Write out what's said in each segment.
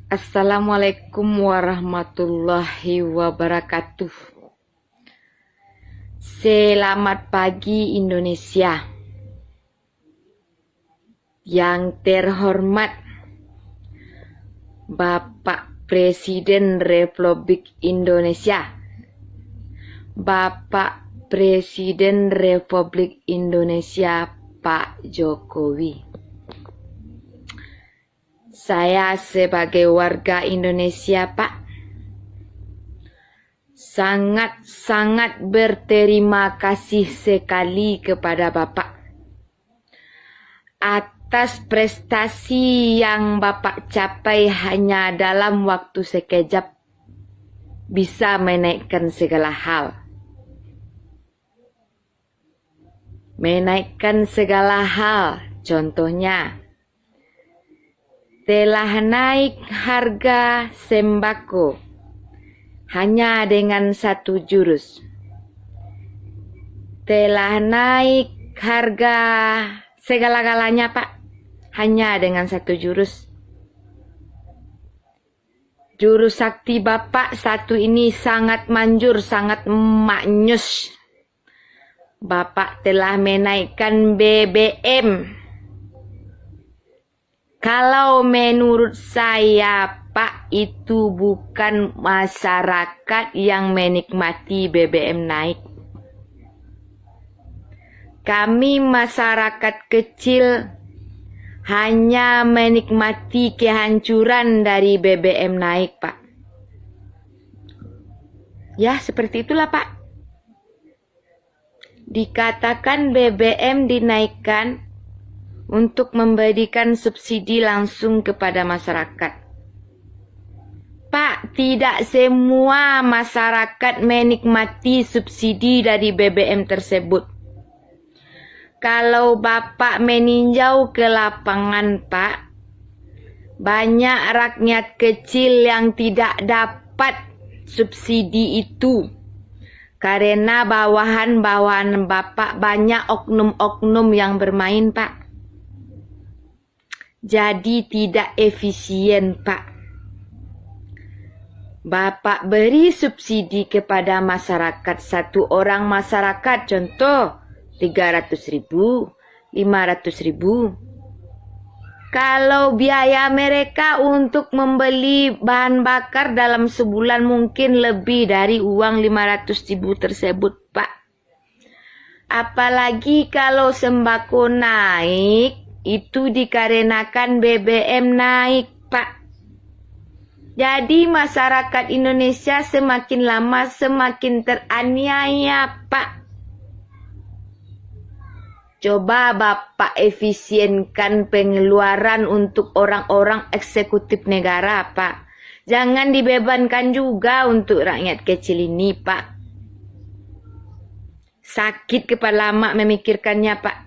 Assalamualaikum warahmatullahi wabarakatuh. Selamat pagi Indonesia. Yang terhormat Bapak Presiden Republik Indonesia, Bapak Presiden Republik Indonesia Pak Jokowi. Saya sebagai warga Indonesia, Pak, sangat berterima kasih sekali kepada Bapak atas prestasi yang Bapak capai hanya dalam waktu sekejap, bisa menaikkan segala hal. Menaikkan segala hal, contohnya telah naik harga sembako hanya dengan 1 jurus. Telah naik harga segala-galanya, Pak, hanya dengan 1 jurus. Jurus sakti Bapak satu ini sangat manjur, sangat maknyus. Bapak telah menaikkan BBM. Kalau menurut saya, Pak, itu bukan masyarakat yang menikmati BBM naik. Kami masyarakat kecil hanya menikmati kehancuran dari BBM naik, Pak. Ya, seperti itulah, Pak. Dikatakan BBM dinaikkan untuk memberikan subsidi langsung kepada masyarakat. Pak, tidak semua masyarakat menikmati subsidi dari BBM tersebut. Kalau Bapak meninjau ke lapangan, Pak, banyak rakyat kecil yang tidak dapat subsidi itu. Karena bawahan-bawahan Bapak banyak oknum-oknum yang bermain, Pak. Jadi tidak efisien, Pak. Bapak beri subsidi kepada masyarakat, satu orang masyarakat, contoh 300.000, 500.000. Kalau biaya mereka untuk membeli bahan bakar dalam sebulan mungkin lebih dari uang 500.000 tersebut, Pak. Apalagi kalau sembako naik, itu dikarenakan BBM naik, Pak. Jadi masyarakat Indonesia semakin lama semakin teraniaya, Pak. Coba Bapak efisienkan pengeluaran untuk orang-orang eksekutif negara, Pak. Jangan dibebankan juga untuk rakyat kecil ini, Pak. Sakit kepala mak memikirkannya, Pak.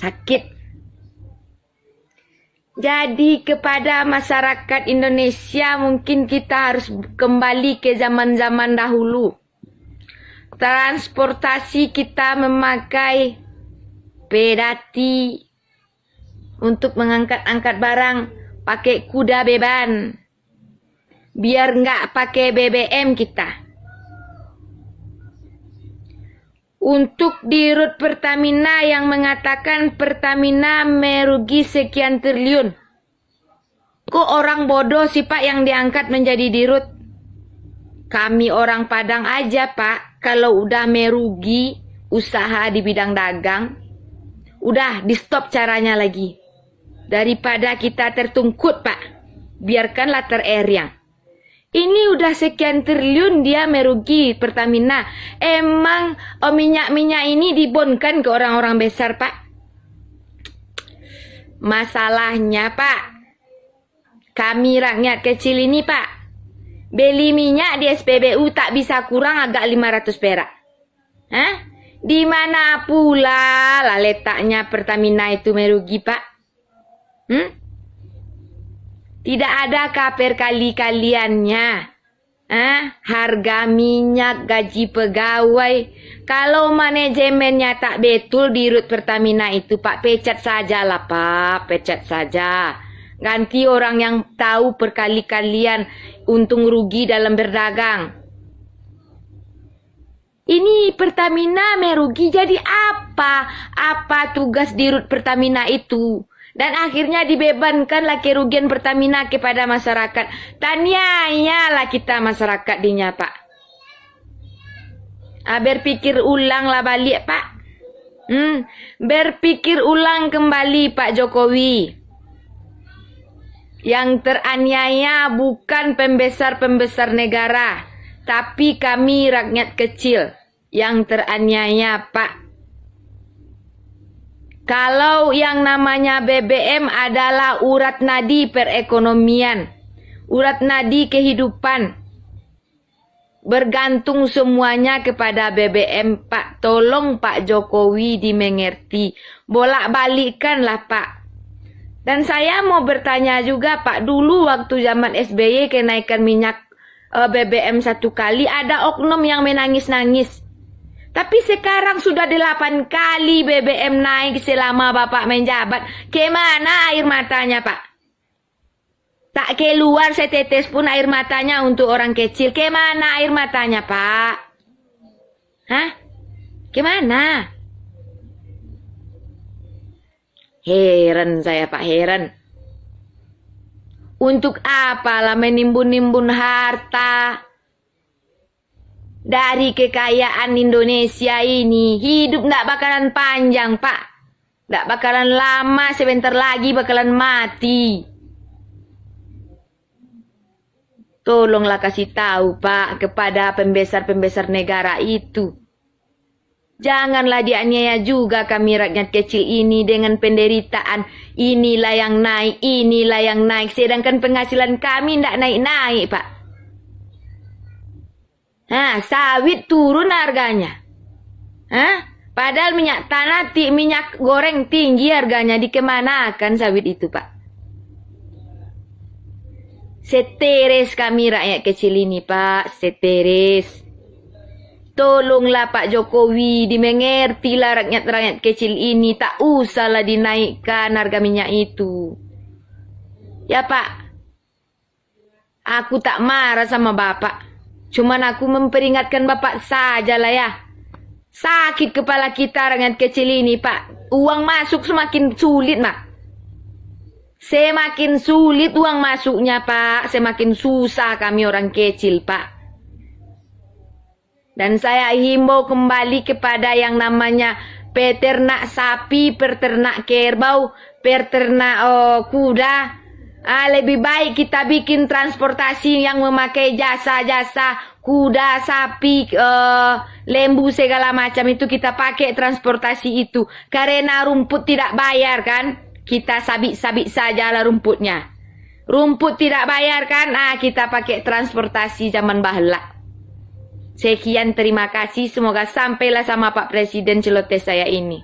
Sakit. Jadi kepada masyarakat Indonesia mungkin kita harus kembali ke zaman-zaman dahulu. Transportasi kita memakai pedati untuk mengangkat-angkat barang, pakai kuda beban. Biar nggak pakai BBM kita. Untuk di Rut Pertamina yang mengatakan Pertamina merugi sekian triliun. Kok orang bodoh sih, Pak, yang diangkat menjadi di Rut? Kami orang Padang aja, Pak, kalau udah merugi usaha di bidang dagang, udah di stop caranya lagi. Daripada kita tertungkut, Pak, biarkanlah tereriang. Ini udah sekian triliun dia merugi Pertamina. Emang minyak-minyak ini dibonkan ke orang-orang besar, Pak? Masalahnya, Pak, kami rakyat kecil ini, Pak, beli minyak di SPBU tak bisa kurang agak 500 perak. Hah? Di mana pula lah letaknya Pertamina itu merugi, Pak? Tidak ada kaper kali-kaliannya. Harga minyak, gaji pegawai. Kalau manajemennya tak betul di Rut Pertamina itu, Pak, pecat saja lah, Pak. Pecat saja. Ganti orang yang tahu perkali-kalian untung rugi dalam berdagang. Ini Pertamina merugi jadi apa? Apa tugas dirut Pertamina itu? Dan akhirnya dibebankanlah kerugian Pertamina kepada masyarakat. Tanyalah kita masyarakat dinya, Pak. Berpikir ulanglah balik, Pak. Berpikir ulang kembali, Pak Jokowi. Yang teraniaya bukan pembesar-pembesar negara, tapi kami rakyat kecil yang teraniaya, Pak. Kalau yang namanya BBM adalah urat nadi perekonomian, urat nadi kehidupan, bergantung semuanya kepada BBM, Pak. Tolong Pak Jokowi dimengerti. Bolak-balikkanlah, Pak. Dan saya mau bertanya juga, Pak. Dulu waktu zaman SBY kenaikan minyak BBM 1 kali, ada oknum yang menangis-nangis. Tapi sekarang sudah 8 kali BBM naik selama Bapak menjabat. Kemana air matanya, Pak? Tak keluar setetes pun air matanya untuk orang kecil. Kemana air matanya, Pak? Hah? Kemana? Heran saya, Pak, heran. Untuk apalah menimbun-nimbun harta dari kekayaan Indonesia ini? Hidup ndak bakalan panjang, Pak. Ndak bakalan lama, sebentar lagi bakalan mati. Tolonglah kasih tahu, Pak, kepada pembesar-pembesar negara itu. Janganlah dianiaya juga kami rakyat kecil ini dengan penderitaan. Inilah yang naik, inilah yang naik. Sedangkan penghasilan kami ndak naik-naik, Pak. Sawit turun harganya. Padahal minyak tanah, minyak goreng tinggi harganya. Dikemanakan sawit itu, Pak? Seteres kami rakyat kecil ini, Pak. Seteres. Tolonglah Pak Jokowi, dimengertilah rakyat-rakyat kecil ini. Tak usahlah dinaikkan harga minyak itu. Ya, Pak. Aku tak marah sama Bapak. Cuman aku memperingatkan Bapak sajalah ya. Sakit kepala kita rakyat kecil ini, Pak. Uang masuk semakin sulit, Mak. Semakin sulit uang masuknya, Pak. Semakin susah kami orang kecil, Pak. Dan saya himbau kembali kepada yang namanya peternak sapi, peternak kerbau, peternak kuda. Lebih baik kita bikin transportasi yang memakai jasa-jasa kuda, sapi, lembu segala macam itu kita pakai transportasi itu. Karena rumput tidak bayar kan? Kita sabik-sabik sajalah rumputnya. Rumput tidak bayar kan? Kita pakai transportasi zaman bahla. Sekian, terima kasih. Semoga sampailah sama Pak Presiden celoteh saya ini.